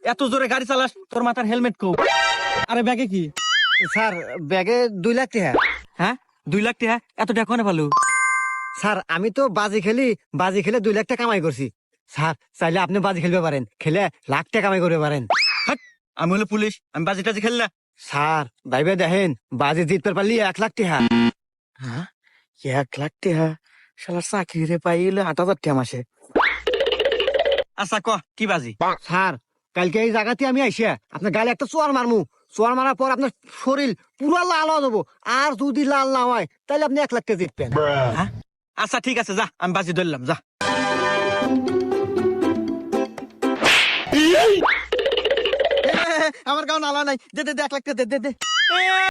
এত জোরে গাড়ি চালাস, তোর মাথার হেলমেট কো? আরে ব্যাগে কি? স্যার ব্যাগে 2 লাখ টাকা। হ্যাঁ 2 লাখ টাকা? এত টাকা কোনে ভালো? স্যার আমি তো বাজি খেলে 2 লাখ টাকা কামাই করছি। স্যার চাইলে আপনি বাজি খেলতে পারেন, খেলে লাখ টাকা কামাই করতে পারেন। আমি হলো পুলিশ, আমি বাজি টাজি খেললা? স্যার ভাইবে দেখেন, বাজি জিততে পারলি 1 লাখ টাকা। হ্যাঁ 1 লাখ টাকা? শালা চাকরি রে পাইলে 8,000 টাকা মাসে। আচ্ছা ক কি বাজি? স্যার কালকে এই জায়গাতে আমি আইসা আপনার গালে একটা চোয়ার মারমু। চোয়ার মারার পর আপনার শরীর পুরো লাল হয়ে যাবো। আর যদি লাল না হয় তাহলে আপনি 1 লাখ টাকা জিতবেন। হ্যাঁ আচ্ছা ঠিক আছে, যা আমি বাজি ধরলাম, যা। আমার গাও নালা নাই, দে দে 1 লাখ টাকা দে দে দে।